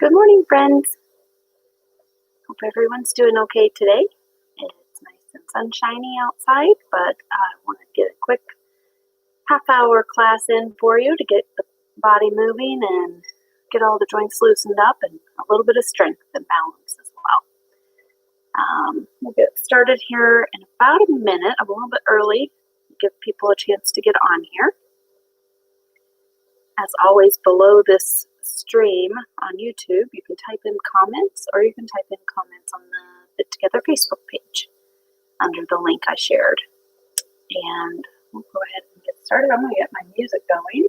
Good morning, friends. Hope everyone's doing okay today. It's nice and sunshiny outside, but I want to get a quick half-hour class in for you to get the body moving and get all the joints loosened up and a little bit of strength and balance as well. We'll get started here in about a minute. I'm a little bit early, give people a chance to get on here. As always, below this stream on YouTube, you can type in comments or you can type in comments on the Fit Together Facebook page under the link I shared. And we'll go ahead and get started. I'm going to get my music going.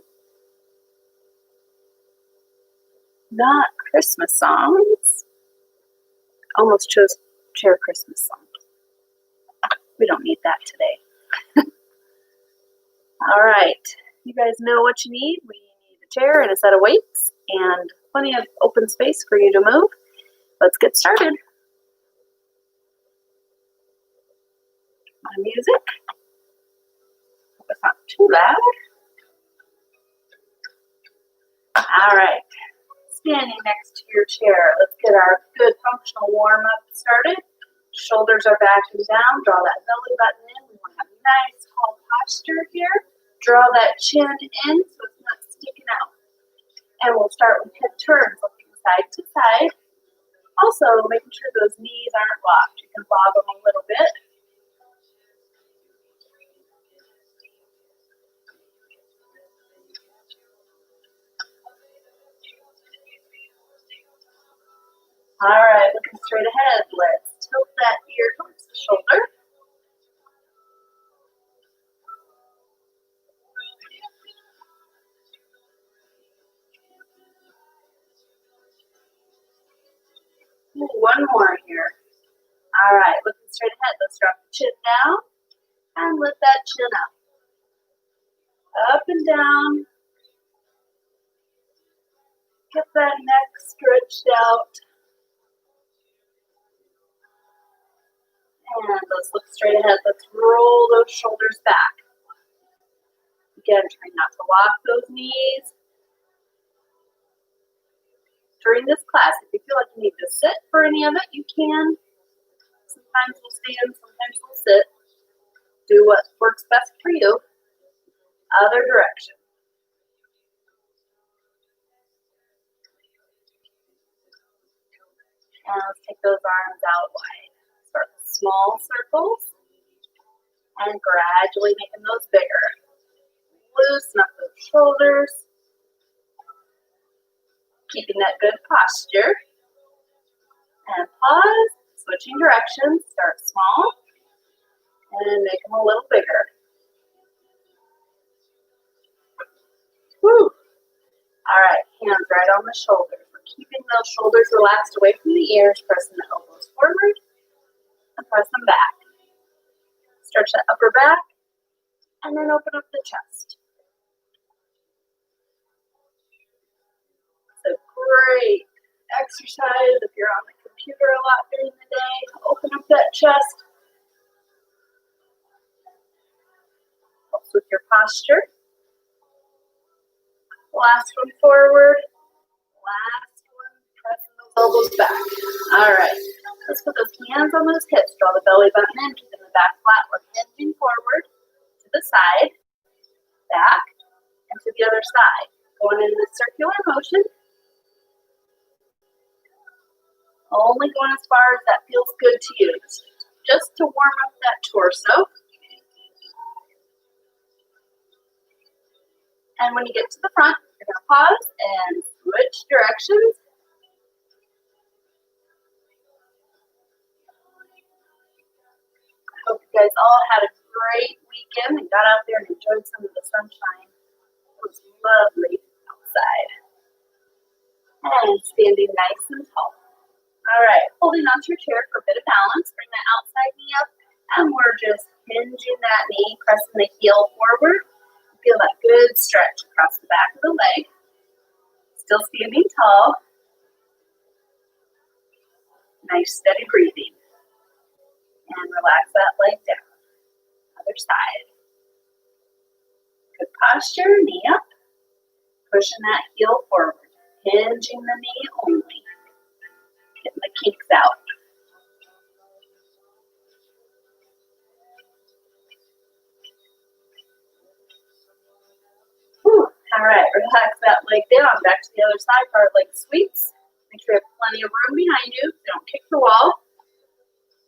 Not Christmas songs. Almost chose chair Christmas songs. We don't need that today. All right. You guys know what you need. We need a chair and a set of weights and plenty of open space for you to move. Let's get started. My music. Hope it's not too loud. All right. Standing next to your chair. Let's get our good functional warm-up started. Shoulders are back and down. Draw that belly button in. We want to have a nice tall posture here. Draw that chin in so it's not sticking out. And we'll start with head turns, looking side to side. Also, making sure those knees aren't locked. You can bob them a little bit. All right, looking straight ahead. Let's tilt that ear towards the shoulder. One more here. All right, looking straight ahead. Let's drop the chin down and lift that chin up. Up and down. Get that neck stretched out. And let's look straight ahead. Let's roll those shoulders back. Again, try not to lock those knees. During this class, if you feel like you need to sit for any of it, you can. Sometimes we'll stand, sometimes we'll sit. Do what works best for you. Other direction. And let's take those arms out wide. Start with small circles and gradually making those bigger. Loosen up those shoulders. Keeping that good posture. And pause. Switching directions. Start small and make them a little bigger. Woo. All right, hands right on the shoulders. We're keeping those shoulders relaxed away from the ears, pressing the elbows forward and press them back. Stretch that upper back and then open up the chest. It's a great exercise if you're on the computer a lot during the day. Open up that chest. Helps with your posture. Last one forward. Last one, pressing those elbows back. All right, let's put those hands on those hips. Draw the belly button in, keeping the back flat. We're hinging forward to the side, back, and to the other side. Going in the circular motion. Only going as far as that feels good to you. Just to warm up that torso. And when you get to the front, you're going to pause and switch directions. I hope you guys all had a great weekend and got out there and enjoyed some of the sunshine. It was lovely outside. And standing nice and tall. All right, holding onto your chair for a bit of balance. Bring that outside knee up. And we're just hinging that knee, pressing the heel forward. Feel that good stretch across the back of the leg. Still standing tall. Nice steady breathing. And relax that leg down. Other side. Good posture, knee up. Pushing that heel forward. Hinging the knee only. kinks out. Whew. All right, relax that leg down. Back to the other side for our leg sweeps. Make sure you have plenty of room behind you. Don't kick the wall.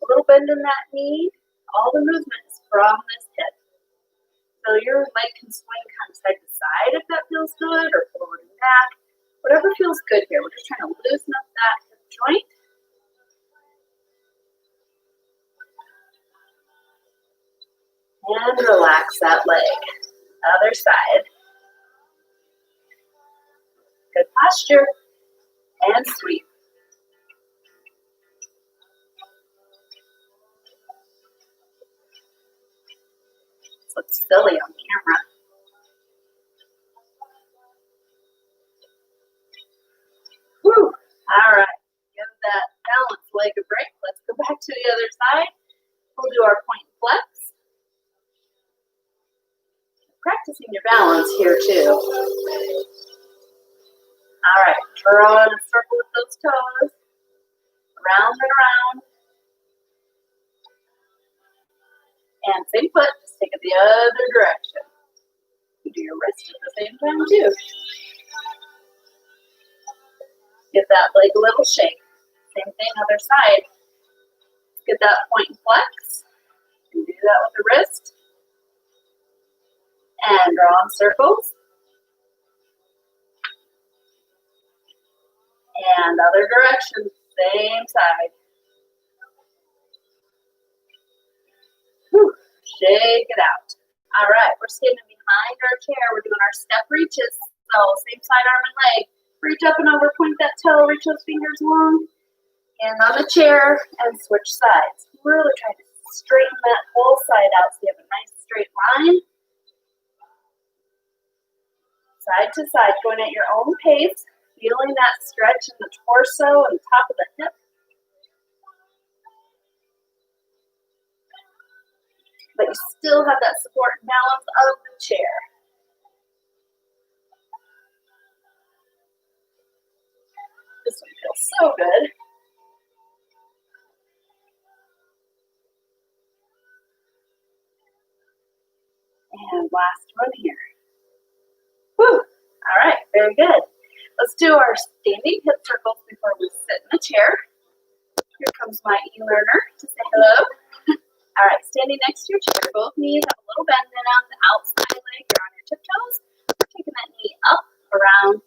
A little bend in that knee. All the movement is from this hip. So your leg can swing kind of side to side if that feels good, or forward and back. Whatever feels good here. We're just trying to loosen up that hip joint. And relax that leg. Other side. Good posture. And sweep. This looks silly on camera. Whew. All right. Give that balance leg a break. Let's go back to the other side. We'll do our point flex. Practicing your balance here too. All right. Draw in a circle with those toes. Around and around. And same foot, just take it the other direction. You do your wrist at the same time too. Give that leg a little shake. Same thing, other side. Get that point and flex. You do that with the wrist. And draw in circles. And other direction, same side. Whew. Shake it out. All right, we're standing behind our chair. We're doing our step reaches. So same side arm and leg. Reach up and over, point that toe, reach those fingers long. Hand on the chair and switch sides. Really try to straighten that whole side out so you have a nice straight line. Side to side, going at your own pace. Feeling that stretch in the torso and top of the hip. But you still have that support and balance of the chair. This one feels so good. And last one here. Whew. All right, very good. Let's do our standing hip circles before we sit in the chair. Here comes my e-learner to say hello. All right, standing next to your chair, both knees have a little bend in on the outside leg. You're on your tiptoes. Taking that knee up, around,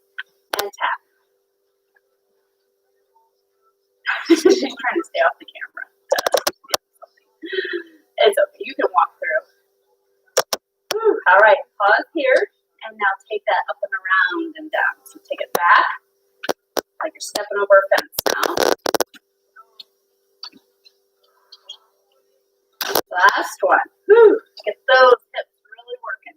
and tap. She's trying to stay off the camera. It's okay, you can walk through. Whew. All right, pause here, and now take that up and around and down. So take it back, like you're stepping over a fence now. Last one. Whew. Get those hips really working.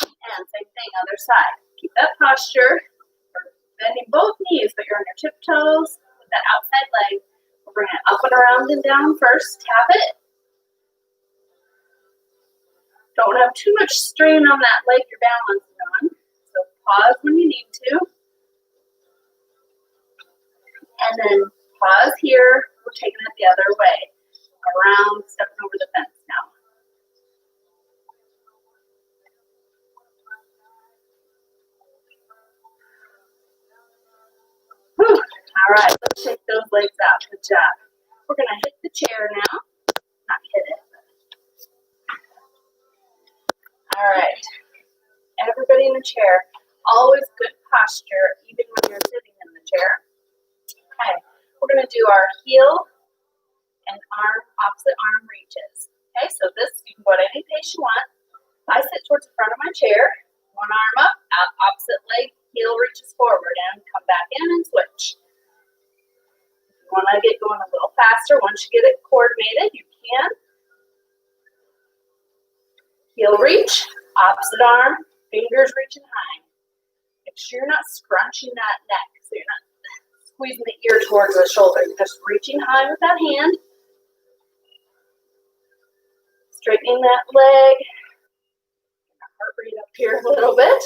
And same thing, other side. Keep that posture. You're bending both knees, but you're on your tiptoes with that outside leg. We'll bring it up and around and down first. Tap it. Don't have too much strain on that leg you're balancing on. So pause when you need to. And then pause here. We're taking it the other way. Around, stepping over the fence now. Whew. All right, let's shake those legs out. Good job. We're going to hit the chair now. Not hit it. All right. Everybody in the chair. Always good posture, even when you're sitting in the chair. Okay. We're going to do our heel and opposite arm reaches. Okay, so this, you can go at any pace you want. I sit towards the front of my chair, one arm up, opposite leg, heel reaches forward, and come back in and switch. If you want to get going a little faster, once you get it coordinated, you can. Heel reach, opposite arm, fingers reaching high. Make sure you're not scrunching that neck, so you're not squeezing the ear towards the shoulder. You're just reaching high with that hand. Straightening that leg. Heart rate up here a little bit.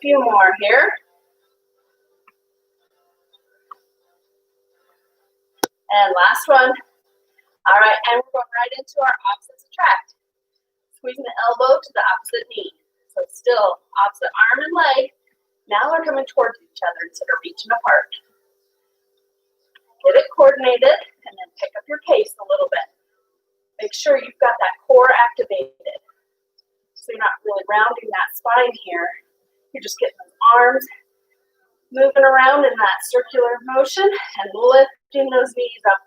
few more here. And last one. All right, and we're going right into our opposites attract. Squeezing the elbow to the opposite knee. So still opposite arm and leg. Now they're coming towards each other instead of reaching apart. Get it coordinated and then pick up your pace a little bit. Make sure you've got that core activated. So you're not really rounding that spine here. You're just getting those arms moving around in that circular motion and lifting those knees up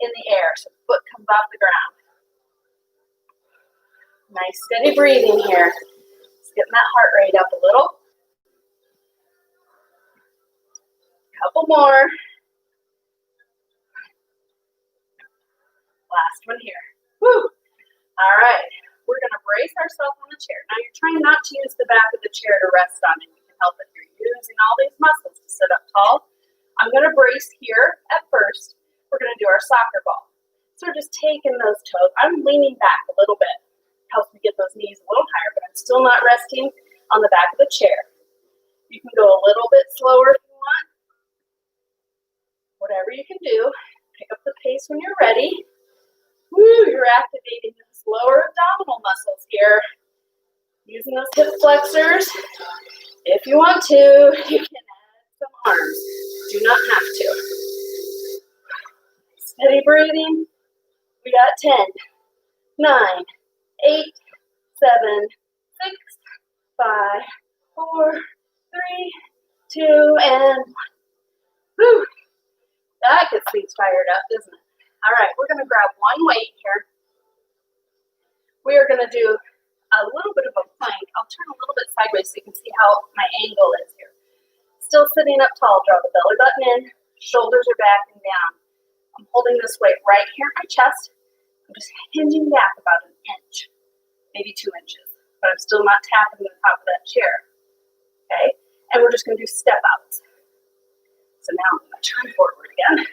in the air so the foot comes off the ground. Nice steady breathing here. Just getting that heart rate up a little. Couple more. Last one here. Woo! All right. We're going to brace ourselves on the chair. Now you're trying not to use the back of the chair to rest on it. You can help if you're using all these muscles to sit up tall. I'm going to brace here at first. We're going to do our soccer ball. So we're just taking those toes. I'm leaning back a little bit. Helps me get those knees a little higher, but I'm still not resting on the back of the chair. You can go a little bit slower if you want. Whatever you can do. Pick up the pace when you're ready. Woo, you're activating those lower abdominal muscles here. Using those hip flexors. If you want to, you can add some arms. Do not have to. Steady breathing. We got 10, 9, 8, 7, 6, 5, 4, 3, 2, and 1. Woo! That gets things fired up, doesn't it? All right, we're going to grab one weight here. We are going to do a little bit of a plank. I'll turn a little bit sideways so you can see how my angle is here. Still sitting up tall, draw the belly button in, shoulders are back and down. I'm holding this weight right here at my chest. I'm just hinging back about an inch, maybe 2 inches, but I'm still not tapping the top of that chair. Okay, and we're just going to do step outs. So now I'm going to turn forward again.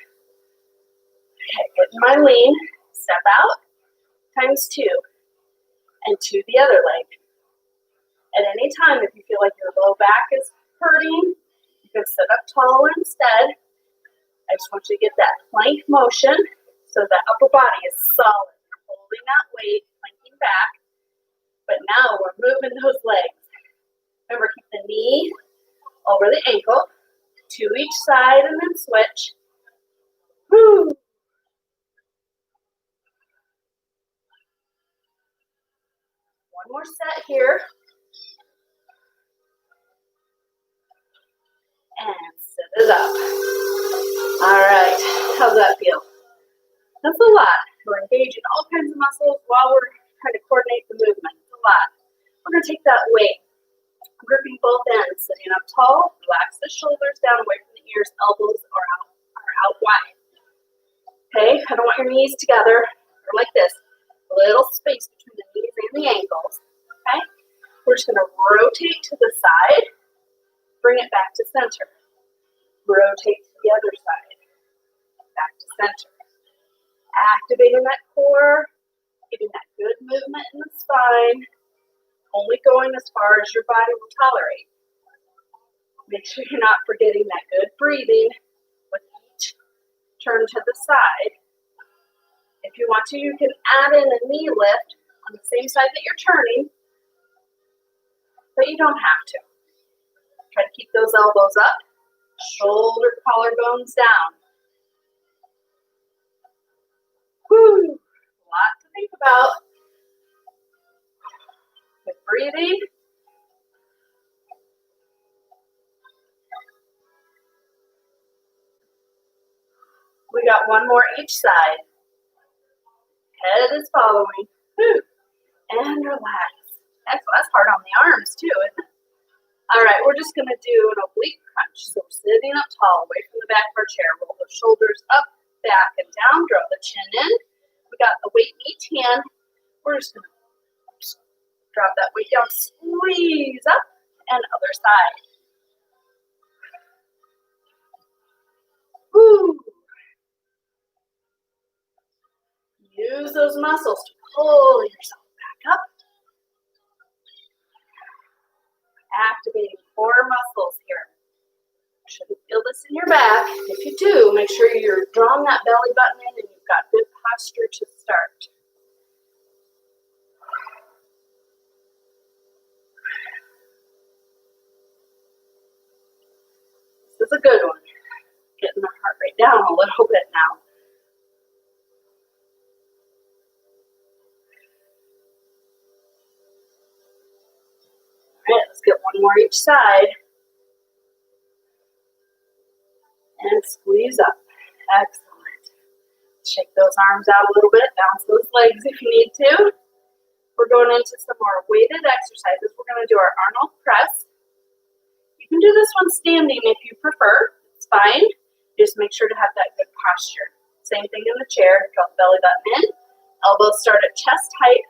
Okay, get in my lean, step out, times 2, and to the other leg. At any time, if you feel like your low back is hurting, you can sit up taller instead. I just want you to get that plank motion so the upper body is solid. You're holding that weight, planking back, but now we're moving those legs. Remember, keep the knee over the ankle, to each side, and then switch. Woo! One more set here. And sit it up. All right, how's that feel? That's a lot. We're engaging all kinds of muscles while we're trying to coordinate the movement. It's a lot. We're going to take that weight, gripping both ends, sitting up tall, relax the shoulders down away from the ears, elbows are out wide. Okay, I don't want your knees together, or like this, a little space between the knees and the ankles. Okay, we're just going to rotate to the side, bring it back to center. Rotate to the other side, back to center. Activating that core, getting that good movement in the spine, only going as far as your body will tolerate. Make sure you're not forgetting that good breathing with each turn to the side. If you want to, you can add in a knee lift on the same side that you're turning, but you don't have to. Try to keep those elbows up, shoulder collarbones down. Whew, a lot to think about. Good breathing. We got one more each side. Head is following. Whew. And relax. That's hard on the arms too, isn't it? All right, we're just going to do an oblique crunch. So we're sitting up tall, away from the back of our chair. Roll the shoulders up, back, and down. Draw the chin in. We got the weight in each hand. We're just going to drop that weight down, squeeze up, and other side. Woo! Use those muscles to pull yourself back up. Activating core muscles here. Shouldn't feel this in your back. If you do, make sure you're drawing that belly button in and you've got good posture to start. This is a good one. Getting the heart rate down a little bit now. All right, let's get one more each side. And squeeze up. Excellent. Shake those arms out a little bit. Bounce those legs if you need to. We're going into some more weighted exercises. We're going to do our Arnold press. You can do this one standing if you prefer. It's fine. Just make sure to have that good posture. Same thing in the chair. Draw the belly button in. Elbows start at chest height.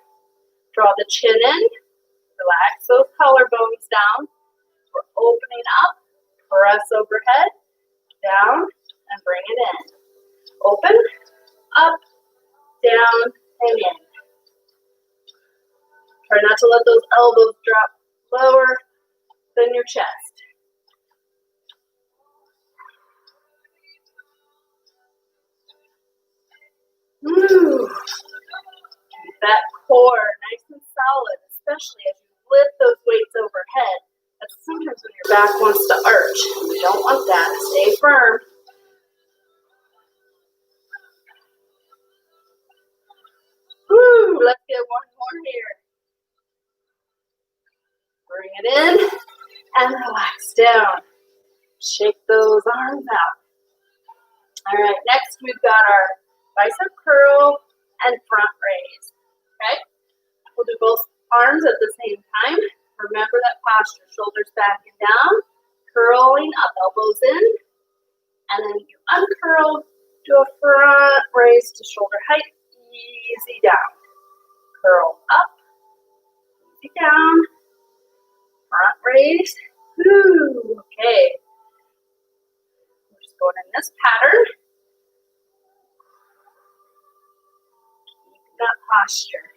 Draw the chin in. Relax those collarbones down. We're opening up. Press overhead. Down. And bring it in. Open. Up. Down. And in. Try not to let those elbows drop lower than your chest. Keep that core nice and solid, especially as you lift those weights overhead. That's sometimes when your back wants to arch. We don't want that. Stay firm. Let's get one more here. Bring it in and relax down. Shake those arms out. All right, next we've got our bicep curl and front raise. Okay, we'll do both arms at the same time. Remember that posture, shoulders back and down, curling up, elbows in, and then you uncurl, do a front raise to shoulder height, easy down. Curl up, easy down, front raise. Okay. We're just going in this pattern. Keep that posture.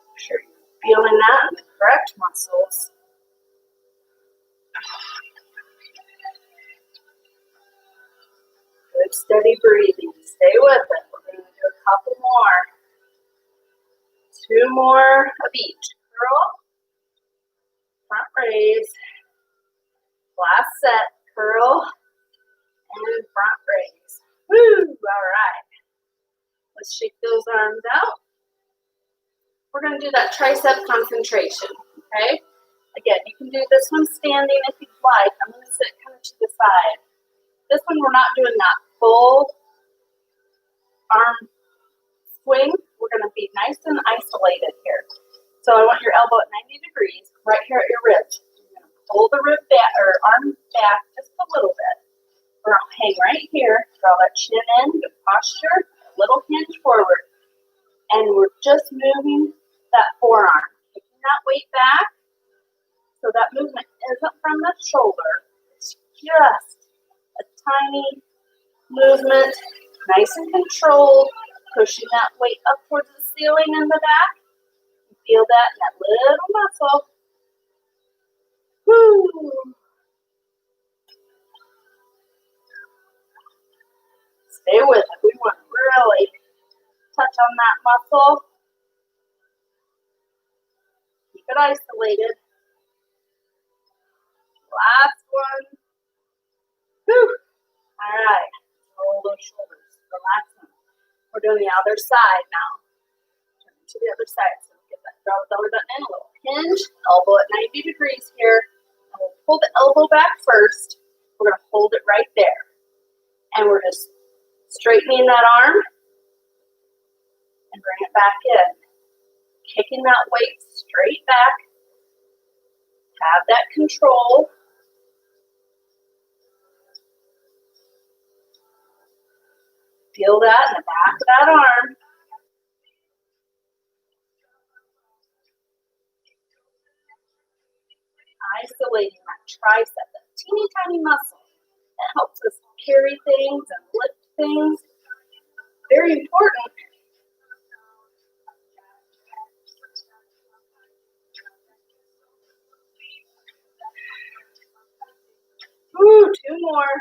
Make sure you're feeling that in the correct muscles. Good steady breathing. Stay with it. We're going to do a couple more. 2 more of each. Curl, front raise, last set, curl, and front raise. All right. Let's shake those arms out. We're going to do that tricep concentration, okay? Again, you can do this one standing if you'd like. I'm going to sit kind of to the side. This one, we're not doing that full arm swing. We're going to be nice and isolated here. So I want your elbow at 90 degrees, right here at your ribs. You're going to pull the rib back or arm back just a little bit. We're going to hang right here, draw that chin in, good posture, a little hinge forward. And we're just moving that forearm, taking that weight back. So that movement isn't from the shoulder. It's just a tiny movement, nice and controlled, pushing that weight up towards the ceiling in the back. You feel that in that little muscle. Stay with it. We want to really touch on that muscle. Keep it isolated. Last one. All right. Roll those shoulders. Relax them. We're doing the other side now. Turn to the other side. So get that draw the belly button in, a little hinge. Elbow at 90 degrees here. And we'll pull the elbow back first. We're going to hold it right there. And we're just straightening that arm and bring it back in. Kicking that weight straight back. Have that control. Feel that in the back of that arm. Isolating that tricep, that teeny tiny muscle. That helps us carry things and lift things. Very important. Woo, two more.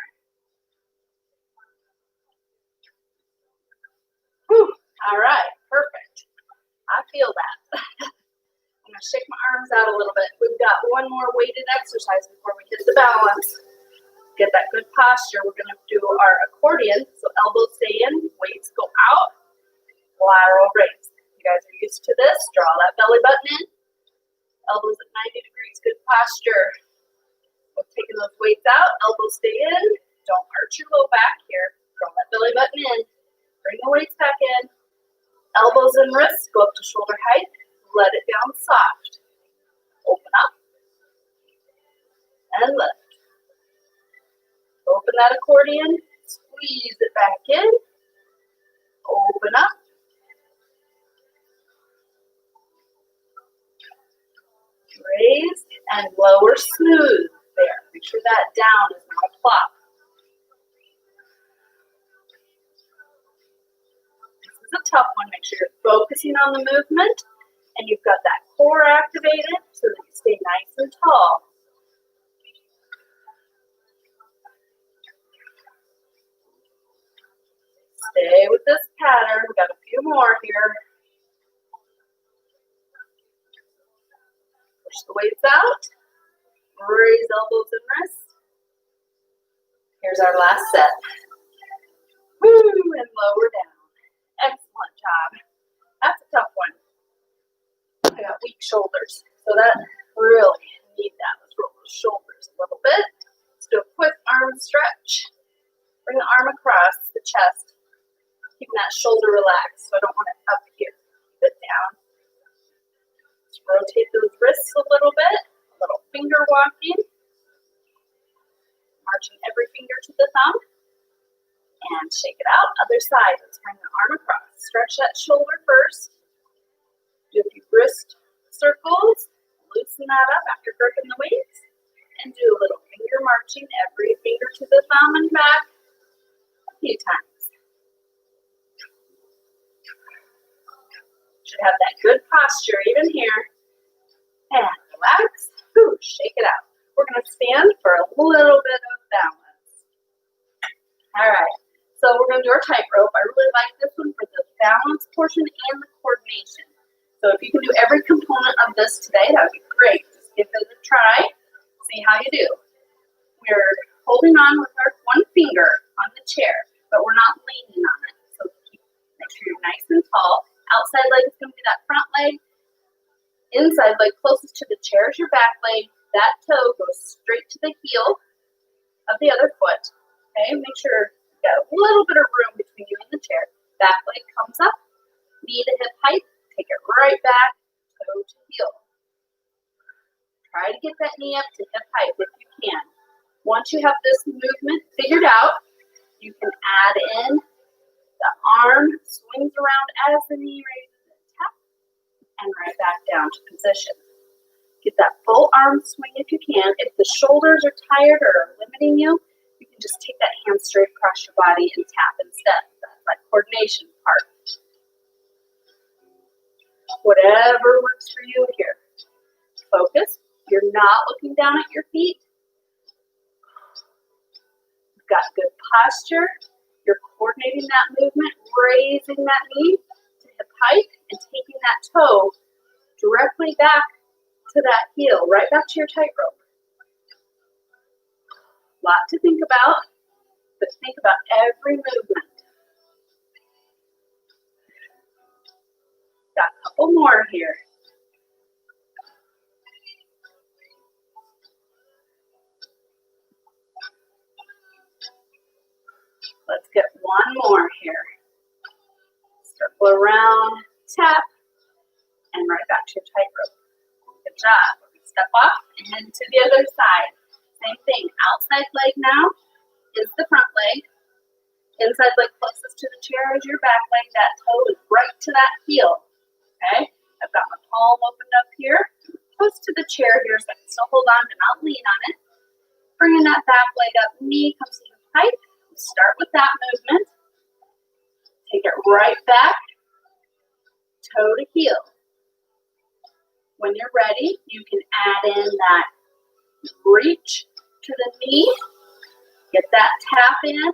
Whew. All right, perfect. I feel that. I'm gonna shake my arms out a little bit. We've got one more weighted exercise before we hit the balance. Get that good posture. We're gonna do our accordion. So elbows stay in, weights go out, lateral raise. You guys are used to this. Draw that belly button in. Elbows at 90 degrees, good posture. We're taking those weights out, elbows stay in. Don't arch your low back here. Draw that belly button in. Bring the weights back in. Elbows and wrists go up to shoulder height. Let it down soft. Open up. And lift. Open that accordion. Squeeze it back in. Open up. Raise and lower smooth. There. Make sure that down is not a plop. A tough one. Make sure you're focusing on the movement and you've got that core activated so that you stay nice and tall. Stay with this pattern. We've got a few more here. Push the weights out. Raise elbows and wrists. Here's our last set. Woo, and lower down. Excellent job. That's a tough one. I got weak shoulders, so that really need that. Let's roll those shoulders a little bit. Let's do a quick arm stretch. Bring the arm across the chest. Keeping that shoulder relaxed, so I don't want it up here. Keep it down. Let's rotate those wrists a little bit. A little finger walking. Marching every finger to the thumb. And shake it out. Other side. Let's bring the arm across. Stretch that shoulder first. Do a few wrist circles. Loosen that up after gripping the weights. And do a little finger marching every finger to the thumb and back a few times. Should have that good posture even here. And relax. Ooh, shake it out. We're going to stand for a little bit of balance. All right. So we're going to do our tightrope. I really like this one for the balance portion and the coordination. So if you can do every component of this today, that would be great. Just give it a try. See how you do. We're holding on with our one finger on the chair, but we're not leaning on it. So make sure you're nice and tall. Outside leg is going to be that front leg. Inside leg closest to the chair is your back leg. That toe goes straight to the heel of the other foot. Okay, make sure you got a little bit of room between you and the chair. Back leg comes up, knee to hip height, take it right back, toe to heel. Try to get that knee up to hip height if you can. Once you have this movement figured out, you can add in the arm swings around as the knee raises and tap, and right back down to position. Get that full arm swing if you can. If the shoulders are tired or limiting you, you can just take that hand straight across your body and tap instead. That's that coordination part. Whatever works for you here. Focus. You're not looking down at your feet. You've got good posture. You're coordinating that movement, raising that knee to hip height and taking that toe directly back to that heel, right back to your tightrope. Lot to think about, but think about every movement. Got a couple more here. Let's get one more here. Circle around, tap, and right back to your tightrope. Good job. Step off and head to the other side. Same thing. Outside leg now is the front leg. Inside leg closest to the chair is your back leg. That toe is right to that heel. Okay? I've got my palm opened up here. Close to the chair here so I can still hold on and not lean on it. Bringing that back leg up. Knee comes to the height. Start with that movement. Take it right back. Toe to heel. When you're ready, you can add in that reach to the knee Get that tap in.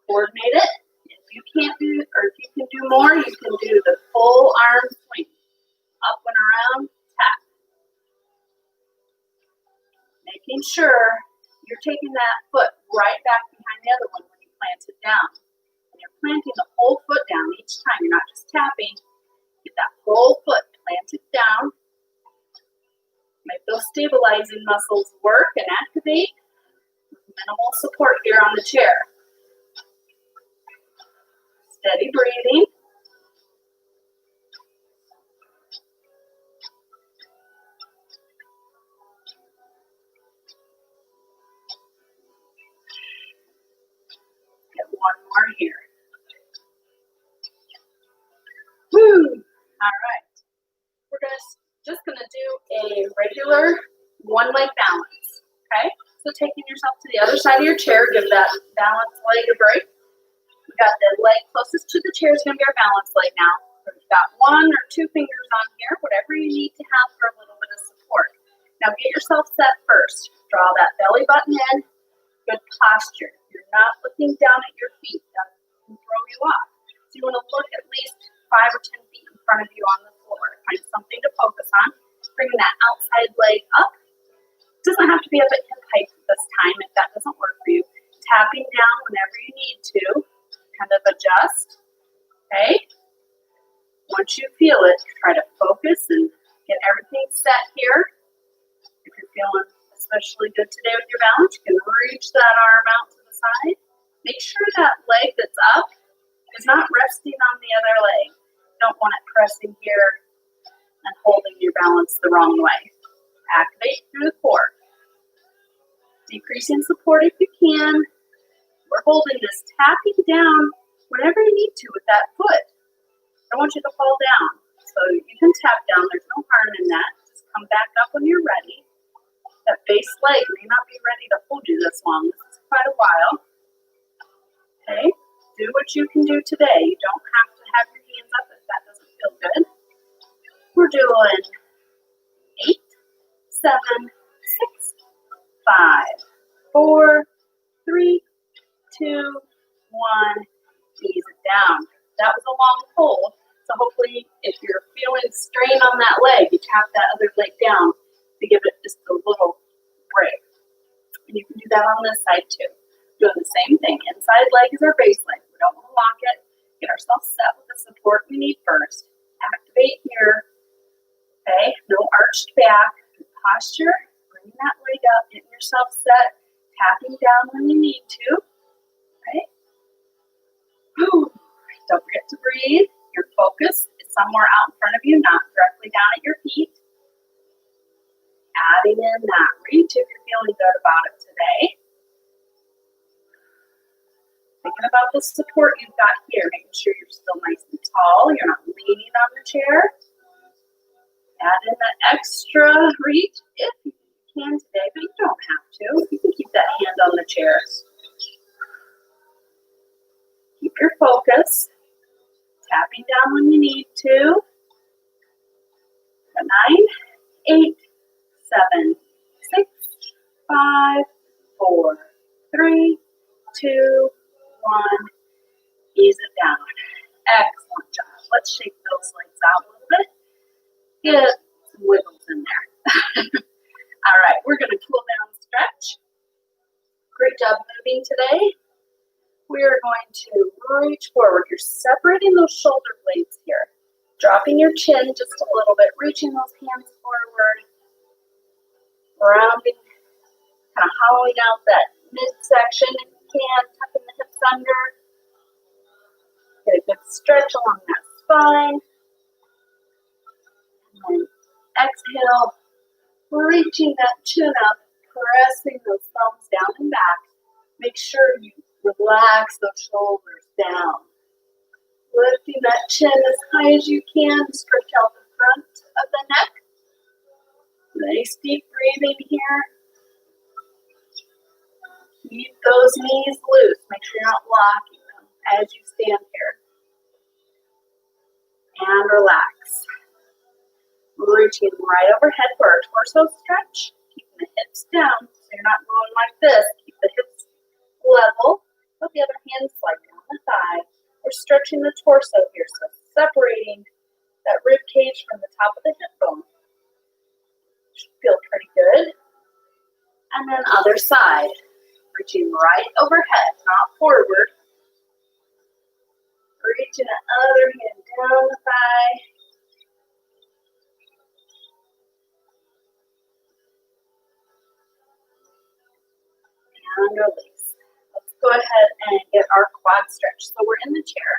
Coordinate it. If you can't do, or if you can do more, you can do the full arm swing. Up and around, tap. Making sure you're taking that foot right back behind the other one when you plant it down. And you're planting the whole foot down each time. You're not just tapping. Get that whole foot planted down. Make those stabilizing muscles work and activate with minimal support here on the chair. Steady breathing. Get one more here. Woo! All right. We're just gonna do a regular one leg balance. Okay? So taking yourself to the other side of your chair, give that balance leg a break. We got the leg closest to the chair is gonna be our balance leg now. We've got one or two fingers on here, whatever you need to have for a little bit of support. Now get yourself set first. Draw that belly button in. Good posture. You're not looking down at your feet. That can throw you off. So you want to look at least 5 or 10 feet in front of you on the floor. Find something to focus on. Bringing that outside leg up. It doesn't have to be up at hip height this time if that doesn't work for you. Tapping down whenever you need to. Kind of adjust. Okay? Once you feel it, try to focus and get everything set here. If you're feeling especially good today with your balance, you can reach that arm out to the side. Make sure that leg that's up is not resting on the other leg. You don't want it pressing here and holding your balance the wrong way. Activate through the core. Decreasing support if you can. We're holding this, tapping down whenever you need to with that foot. I don't want you to fall down. So you can tap down, there's no harm in that. Just come back up when you're ready. That base leg may not be ready to hold you this long. This is quite a while. Okay, do what you can do today. You don't have to have your hands up if that doesn't feel good. We're doing 8, 7, 6, 5, 4, 3, 2, 1. Ease it down. That was a long hold. So hopefully if you're feeling strain on that leg, you tap that other leg down to give it just a little break. And you can do that on this side too. Doing the same thing. Inside leg is our base leg. We don't want to lock it. Get ourselves set with the support we need first. Activate here. Okay, no arched back. Good posture. Bring that leg up. Getting yourself set. Tapping down when you need to. Okay. Don't forget to breathe. Your focus is somewhere out in front of you, not directly down at your feet. Adding in that reach if you're feeling good about it today. Thinking about the support you've got here, making sure you're still nice and tall, you're not leaning on the chair. Add in that extra reach if you can today, but you don't have to. You can keep that hand on the chair. Keep your focus. Tapping down when you need to. 9, 8, 7, 6, 5, 4, 3, 2, 1. Ease it down. Excellent job. Let's shake those legs out a little bit. Get some wiggles in there. All right, we're going to cool down and stretch. Great job moving today. We are going to reach forward. You're separating those shoulder blades here. Dropping your chin just a little bit. Reaching those hands forward. Rounding, kind of hollowing out that midsection if you can. Tucking the hips under. Get a good stretch along that spine. And then exhale. Reaching that chin up. Pressing those thumbs down and back. Make sure you relax those shoulders down. Lifting that chin as high as you can. Stretch out the front of the neck. Nice deep breathing here. Keep those knees loose. Make sure you're not locking them as you stand here. And relax. Reaching right overhead for our torso stretch. Keeping the hips down so you're not going like this. Keep the hips level. With the other hand, slide down the thigh. We're stretching the torso here, so separating that rib cage from the top of the hip bone. Should feel pretty good. And then other side, reaching right overhead, not forward. Reaching the other hand down the thigh. And release. Let's go ahead and get our quad stretch. So we're in the chair.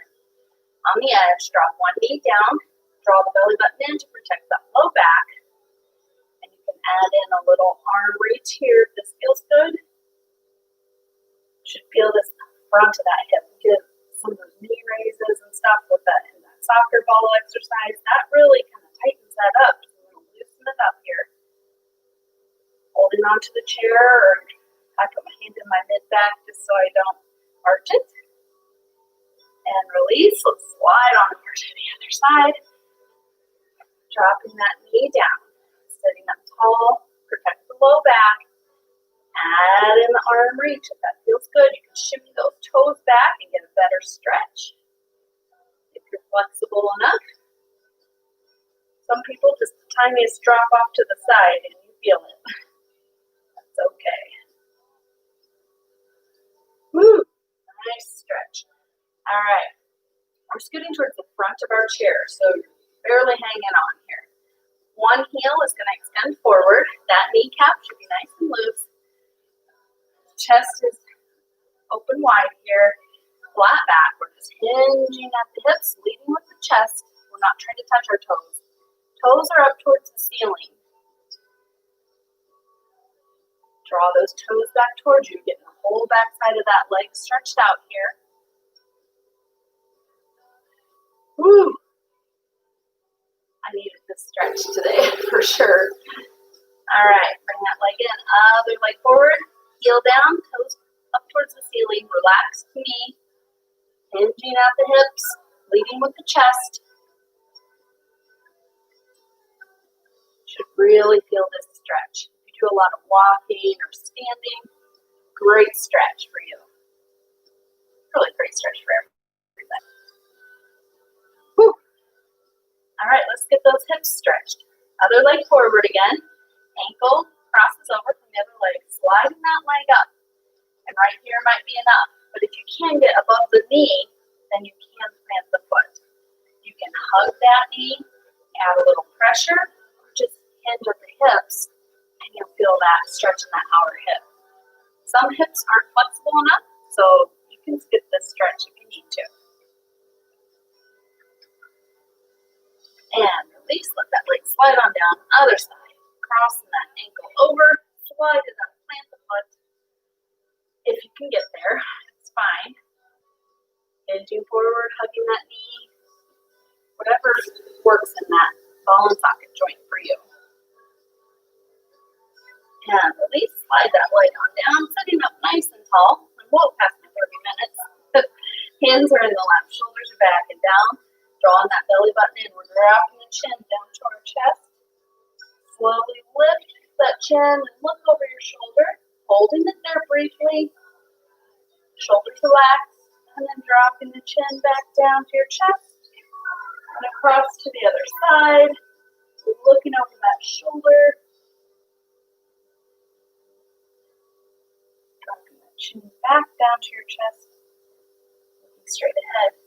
On the edge, drop one knee down. Draw the belly button in to protect that low back. And you can add in a little arm reach here if this feels good. You should feel this front of that hip. Get some of those knee raises and stuff with that in that soccer ball exercise. That really kind of tightens that up. So we're going to loosen it up here. Holding onto the chair, or I put my hand in my mid back just so I don't arch it. And release. Let's slide on over to the other side. Dropping that knee down. Sitting up tall. Protect the low back. Add in the arm reach. If that feels good, you can shimmy those toes back and get a better stretch. If you're flexible enough. Some people, just the tiniest drop off to the side and you feel it. That's okay. Woo! Nice stretch. All right. We're scooting towards the front of our chair, so barely hanging on here. One heel is going to extend forward. That kneecap should be nice and loose. Chest is open wide here. Flat back. We're just hinging at the hips, leading with the chest. We're not trying to touch our toes. Toes are up towards the ceiling. Draw those toes back towards you, getting the whole back side of that leg stretched out here. Woo! I needed this stretch today for sure. All right, bring that leg in, other leg forward, heel down, toes up towards the ceiling, relax the knee, hinging at the hips, leading with the chest. Should really feel this stretch. If you do a lot of walking or standing, great stretch for you. Really great stretch for everybody. Whew. All right, let's get those hips stretched. Other leg forward again. Ankle crosses over from the other leg, sliding that leg up. And right here might be enough. But if you can get above the knee, then you can plant the foot. You can hug that knee, add a little pressure, or just hinge at the hips, and you'll feel that stretch in that outer hip. Some hips aren't flexible enough, so you can skip this stretch if you need to. And release, let that leg slide on down, other side. Crossing that ankle over, slide it up, plant the foot. If you can get there, it's fine. Hinging forward, hugging that knee. Whatever works in that ball and socket joint for you. And release, slide that leg on down, sitting up nice and tall. And we'll pass the 30 minutes. Hands are in the lap, shoulders are back and down. Drawing that belly button in. We're dropping the chin down to our chest. Slowly lift that chin and look over your shoulder. Holding it there briefly. Shoulders relaxed. And then dropping the chin back down to your chest. And across to the other side. Looking over that shoulder. Dropping that chin back down to your chest. Looking straight ahead.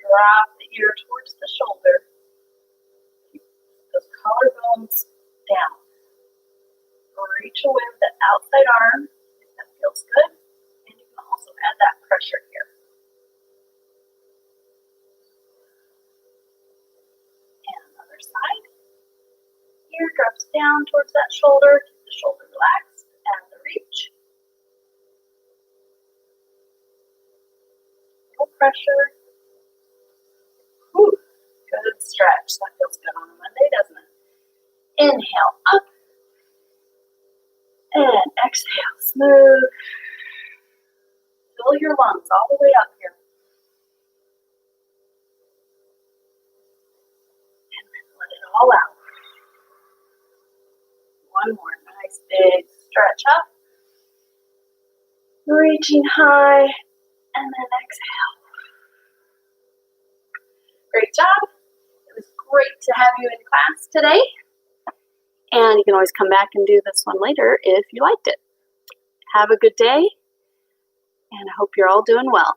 Drop the ear towards the shoulder. Keep those collarbones down. Reach away with that outside arm if that feels good. And you can also add that pressure here. And other side. Ear drops down towards that shoulder. Keep the shoulder relaxed. Add the reach. No pressure. Whew, good stretch. That feels good on a Monday, doesn't it? Inhale up. And exhale, smooth. Fill your lungs all the way up here. And then let it all out. One more nice big stretch up. Reaching high, and then exhale. Great job. It was great to have you in class today. And you can always come back and do this one later if you liked it. Have a good day, and I hope you're all doing well.